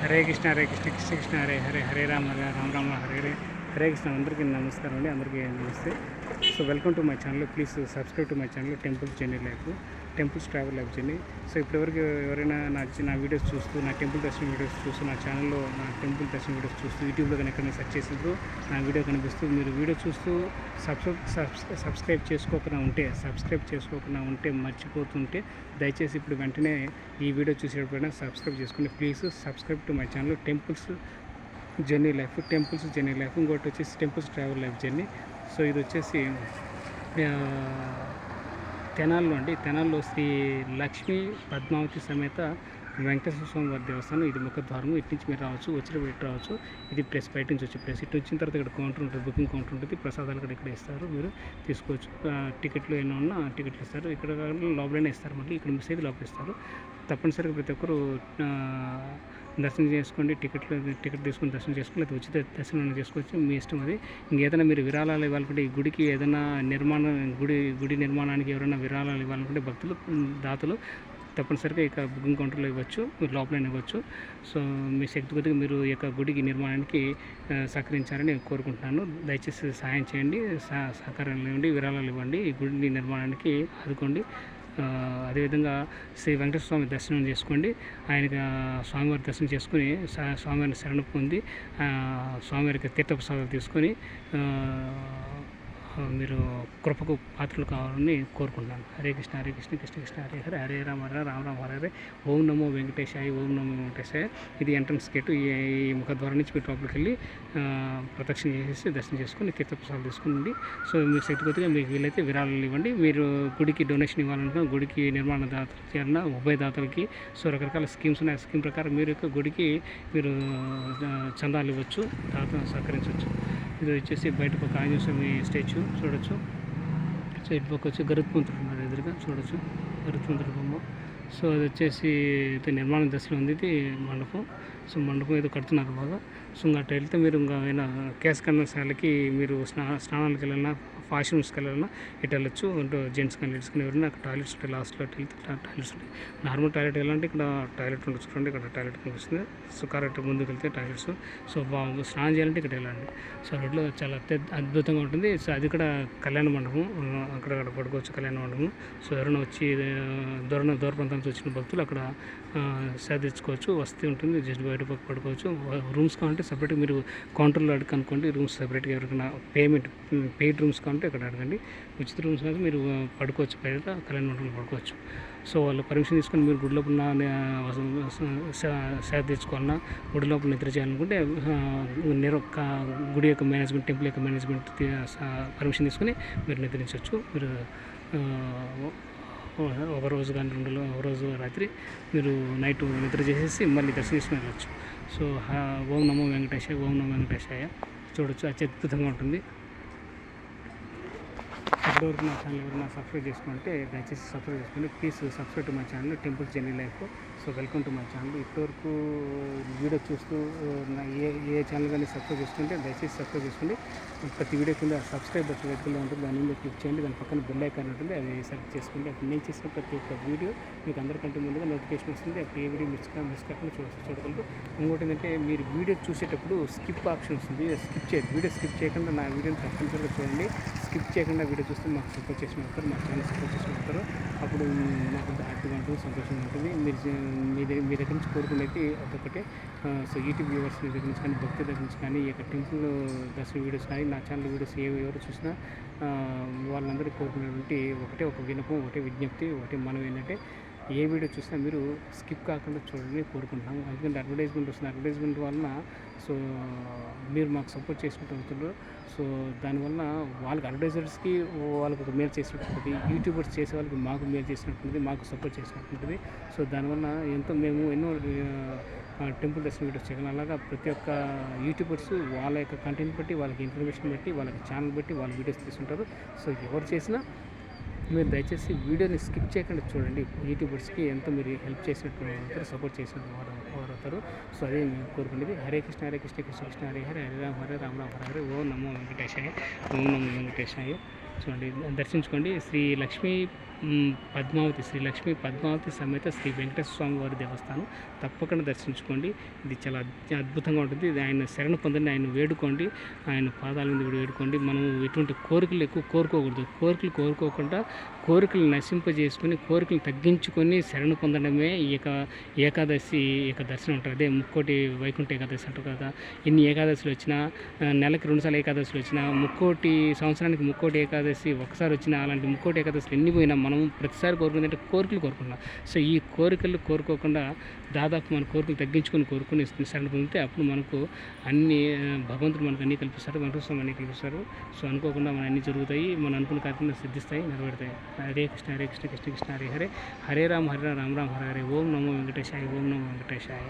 హరే కృష్ణ కృష్ణ కృష్ణ హరే హరే హరే రామ రామ రామ హరే హరే హరే కృష్ణ. అందరికీ నమస్కారం అండి, అందరికీ నమస్తే. So welcome to my channel. Please subscribe to my channel temples journey life, temples travel life journey. So ఇప్పటివరకు ఎవరైనా నా వీడియోస్ చూస్తూ, నా టెంపుల్ దర్శనం వీడియోస్ చూస్తూ, నా ఛానల్లో నా టెంపుల్ దర్శనం వీడియోస్ చూస్తూ, యూట్యూబ్లో కానీ ఎక్కడైనా సెర్చ్ చేసినప్పుడు నా వీడియో కనిపిస్తూ మీరు వీడియో చూస్తూ సబ్స్క్రైబ్ చేసుకోకుండా ఉంటే మర్చిపోతుంటే దయచేసి ఇప్పుడు వెంటనే ఈ వీడియో చూసేటప్పుడైనా సబ్స్క్రైబ్ చేసుకోండి. Please subscribe to my channel temples journey life, temples journey life. ఇంకోటి వచ్చేసి temples travel life journey. So ఇది వచ్చేసి తెనాల్లో అండి. తెనాల్లో శ్రీ లక్ష్మీ పద్మావతి సమేత వెంకటేశ్వర స్వామి వారి దేవస్థానం. ఇది ముఖద్వారం. ఇటు నుంచి మీరు రావచ్చు, వచ్చి రావచ్చు. ఇది ప్లేస్, బయట నుంచి వచ్చే ప్లేస్. ఇటు వచ్చిన తర్వాత ఇక్కడ కౌంటర్ ఉంటుంది, బుకింగ్ కౌంటర్ ఉంటుంది. ప్రసాదాలు కూడా ఇక్కడ ఇస్తారు, మీరు తీసుకోవచ్చు. టికెట్లు ఏమైనా ఉన్నా టికెట్లు ఇస్తారు. ఇక్కడ లోపలైనా ఇస్తారు, మళ్ళీ ఇక్కడ మిస్ అయితే లోపల ఇస్తారు. తప్పనిసరిగా ప్రతి ఒక్కరు దర్శనం చేసుకోండి. టికెట్ తీసుకొని దర్శనం చేసుకోండి, లేదా ఉచిత దర్శనం చేసుకోవచ్చు, మీ ఇష్టం అది. ఇంకేదైనా మీరు విరాళాలు ఇవ్వాలనుకుంటే, ఈ గుడికి ఏదైనా గుడి నిర్మాణానికి ఎవరైనా విరాళాలు ఇవ్వాలనుకుంటే భక్తులు, దాతలు తప్పనిసరిగా ఇక బుకింగ్ కౌంటర్లో ఇవ్వచ్చు, మీరు లోపలైనా ఇవ్వచ్చు. సో మీ శక్తి కొద్దిగా మీరు ఈ యొక్క గుడికి నిర్మాణానికి సహకరించాలని కోరుకుంటున్నాను. దయచేసి సహాయం చేయండి, సహకారం ఇవ్వండి, విరాళాలు ఇవ్వండి, ఈ గుడి నిర్మాణానికి ఆదుకోండి. అదేవిధంగా శ్రీ వెంకటేశ్వర స్వామి దర్శనం చేసుకోండి. ఆయనకి స్వామివారి దర్శనం చేసుకుని స్వామివారిని శరణ పొంది స్వామివారికి తీర్థప్రసాదాలు తీసుకొని మీరు కృపకు పాత్రలు కావాలని కోరుకుంటున్నాను. హరే కృష్ణ కృష్ణ కృష్ణ హరే హరే హరే రామ రామ రామ హరే హరే. ఓం నమో వెంకటేశాయ, ఓం నమో వెంకటేశాయ. ఇది ఎంట్రన్స్ గేటు. ఈ ముఖద్వారం నుంచి మీరు లోపలికి వెళ్ళి ప్రదక్షిణ చేసేసి దర్శనం చేసుకుని తీర్థప్రసాదాలు తీసుకుని, సో మీరు శక్తి కొద్దిగా మీకు వీలైతే విరాళాలు ఇవ్వండి. మీరు గుడికి డొనేషన్ ఇవ్వాలనుకున్న, గుడికి నిర్మాణ దాతలు చేయాలన్నా, ఉభయదాతలకి సో రకరకాల స్కీమ్స్ ఉన్నాయి. ఆ స్కీమ్ ప్రకారం మీరు యొక్క గుడికి మీరు చందాలు ఇవ్వచ్చు, దాతను సహకరించవచ్చు. ఇది వచ్చేసి బయట ఒక ఆంజనేయ స్వామి స్టాచ్యూ చూడొచ్చు. సో ఇటు పక్క వచ్చి గరుత్మంతుడు ఉన్నారు ఎదురుగా, చూడొచ్చు గరుత్మంతుడు బొమ్మ. సో అది వచ్చేసి నిర్మాణ దశలో ఉంది. ఇది మండపం. సో మండపం ఏదో కడుతున్నారు బాగా. సో ఇంకా అటు వెళ్తే మీరు ఇంకా ఏమైనా కేశ కర్ణశాలకి మీరు స్నానాలకు వెళ్ళాలన్నా, వాష్రూమ్స్కి వెళ్ళాలన్నా ఇటు వెళ్ళొచ్చు. జెంట్స్ కానీ లేడీస్ కానీ ఎవరైనా అక్కడ టాయిలెట్స్ ఉంటాయి. లాస్ట్లో వెళ్తే టాయిలెట్స్ ఉంటాయి. నార్మల్ టాయిలెట్ వెళ్ళాలంటే ఇక్కడ టాయిలెట్ ఉంటుంది, చూడండి ఇక్కడ టాయిలెట్ కనిపిస్తుంది. సో కరెక్ట్ ముందుకు వెళ్తే టాయిలెట్స్. సో స్నానం చేయాలంటే ఇక్కడ వెళ్ళండి. సో రోడ్లో చాలా అద్భుతంగా ఉంటుంది. సో అది కూడా కళ్యాణ మండపం, అక్కడ పడుకోవచ్చు కళ్యాణ మండపం. సో ఎవరైనా వచ్చి దూర ప్రాంతం నుంచి వచ్చిన భక్తులు అక్కడ సేద తెచ్చుకోవచ్చు, వసతి ఉంటుంది. జస్ట్ బయట పడుకోవచ్చు. రూమ్స్ కావాలంటే సపరేట్గా మీరు కౌంటర్లో అనుకోండి. రూమ్స్ సపరేట్గా ఎవరికైనా పెయిడ్ రూమ్స్ కావాలంటే ఇక్కడ అడగండి. ఉచిత రూమ్స్ కాదు, మీరు పడుకోవచ్చు, బయట కళ్యాణ మండపంలో పడుకోవచ్చు. సో వాళ్ళు పర్మిషన్ తీసుకొని మీరు గుడి లోపల సేద తెచ్చుకోవాలన్నా, గుడి లోపల నిద్ర చేయాలనుకుంటే గుడి యొక్క మేనేజ్మెంట్, టెంపుల్ యొక్క మేనేజ్మెంట్ పర్మిషన్ తీసుకొని మీరు నిద్రించవచ్చు. మీరు ఒక రోజు కానీ ఒక రోజు రాత్రి మీరు నైట్ నిద్ర చేసేసి మళ్ళీ దర్శనం చేసుకుని వెళ్ళచ్చు. సో ఓం నమో వెంకటేశాయ, ఓం నమో వెంకటేశాయ చూడొచ్చు. అత్యద్భుతంగా ఉంటుంది. ఇప్పటివరకు నా ఛానల్ ఎవరైనా సబ్స్క్రైబ్ చేసుకుంటే దయచేసి సబ్స్క్రైబ్ చేసుకోండి. Please subscribe to my channel temples journey life. So welcome to my channel. ఇప్పటివరకు వీడియో చూస్తూ ఏ ఛానల్ కానీ సబ్స్క్రైబ్ చేసుకుంటే దయచేసి సబ్స్క్రైబ్ చేసుకోండి. ప్రతి వీడియో కింద సబ్స్క్రైబ్ బటన్ వెతుకుల్లో ఉంటుంది, దాని మీద క్లిక్ చేయండి. దాని పక్కన బెల్ ఐకాన్ ఉంటుంది, అది సెలెక్ట్ చేసుకోండి. అప్పుడు నేను చేసిన ప్రతి ఒక్క వీడియో మీకు అందరికంటే ముందుగా నోటిఫికేషన్ వస్తుంది. అప్పుడు ఏ వీడియో మిస్ కాకుండా చూడగలరు. ఇంకోటి ఏంటంటే మీరు వీడియో చూసేటప్పుడు స్కిప్ ఆప్షన్ వస్తుంది, స్కిప్ చేయదు. వీడియో స్కిప్ చేయకుండా నా వీడియోని తప్పనిసరిగా చూడండి. స్కిప్ చేయకుండా వీడియో చూస్తే మాకు సపోర్ట్ చేసిన అవుతారు, మా ఛానల్ సపోర్ట్ చేసిన అవుతారు. అప్పుడు మాకు హ్యాపీగా ఉంటుంది, సంతోషంగా ఉంటుంది. మీ దగ్గర నుంచి కోరుకునేది అదొకటే. సో యూట్యూబ్ వ్యూవర్స్ దగ్గర నుంచి కానీ, భక్తి దగ్గర నుంచి కానీ, ఈ యొక్క టెంపుల్ దర్శన వీడియోస్ కానీ, నా ఛానల్ వీడియోస్ ఎవరు చూసినా వాళ్ళందరికీ కోరుకునేటువంటి ఒక వినపం, ఒకటే విజ్ఞప్తి, ఒకటే మనం ఏంటంటే ఏ వీడియో చూసినా మీరు స్కిప్ కాకుండా చూడాలని కోరుకుంటున్నాము. ఎందుకంటే అడ్వర్టైజ్మెంట్ వస్తుంది. అడ్వర్టైజ్మెంట్ వలన సో మీరు మాకు సపోర్ట్ చేసినట్టు అవుతుండ్రు. సో దానివల్ల వాళ్ళకి అడ్వర్టైజర్స్కి వాళ్ళకి ఒక మేలు చేసినట్టుంటుంది, యూట్యూబర్స్ చేసే వాళ్ళకి మాకు మేలు చేసినట్టుంది, మాకు సపోర్ట్ చేసినట్టుంటుంది. సో దానివల్ల మేము ఎన్నో టెంపుల్ దర్శన వీడియోస్ చేయగలం. అలాగా ప్రతి ఒక్క యూట్యూబర్స్ వాళ్ళ యొక్క కంటెంట్ బట్టి, వాళ్ళకి ఇన్ఫర్మేషన్ బట్టి, వాళ్ళకి ఛానల్ బట్టి వాళ్ళ వీడియోస్ తీసుకుంటారు. సో ఎవరు చేసినా మీరు దయచేసి వీడియోని స్కిప్ చేయకుండా చూడండి. యూట్యూబర్స్కి ఎంతో మీరు హెల్ప్ చేసినట్టు అవుతారు, సపోర్ట్ చేసినట్టు వారు అవుతారు. సో అదే నేను కోరుకునేది. హరే కృష్ణ కృష్ణ కృష్ణ హరే హరే హరే రామ రామ హరే హరే. ఓం నమో వెంకటేశాయ, ఓం నమో వెంకటేశాయ. చూడండి దర్శించుకోండి. శ్రీ లక్ష్మీ పద్మావతి సమేత శ్రీ వెంకటేశ్వర స్వామి వారి దేవస్థానం తప్పకుండా దర్శించుకోండి. ఇది చాలా అద్భుతంగా ఉంటుంది. ఇది ఆయన శరణ పొందండి, ఆయన వేడుకోండి, ఆయన పాదాల మీద కూడా వేడుకోండి. మనం ఎటువంటి కోరికలు ఎక్కువ కోరుకోకూడదు. కోరికలు కోరుకోకుండా కోరికలు నశింపజేసుకొని కోరికలు తగ్గించుకొని శరణ పొందడమే ఏకాదశి దర్శనం అంటారు. అదే ముక్కోటి వైకుంఠ ఏకాదశి అంటారు కదా. ఇన్ని ఏకాదశులు వచ్చినా, నెలకి 2 సార్లు ఏకాదశులు వచ్చినా, సంవత్సరానికి ముక్కోటి ఏకాదశి ఒకసారి వచ్చినా, అలాంటి ముక్కోటి ఏకాదశులు ఎన్ని పోయినా మనం ప్రతిసారి కోరుకుందంటే కోరికలు కోరుకుంటాం. సో ఈ కోరికలు కోరుకోకుండా దాదాపు మన కోరికలు తగ్గించుకొని శరణ పొందితే అప్పుడు మనకు అన్ని భగవంతుడు మనకు అన్నీ కల్పిస్తారు, వెంకటేశ్వరం అన్నీ కల్పిస్తారు. సో అనుకోకుండా మన అన్నీ జరుగుతాయి, మనం అనుకున్న కార్యక్రమాలు సిద్ధిస్తాయి, నెరవేరుతాయి. హరే కృష్ణ కృష్ణ కృష్ణ హరే హరే, హరే రామ రామ రామ హరే హరే. ఓం నమో వెంకటేశాయ, ఓం నమో వెంకటేశాయ.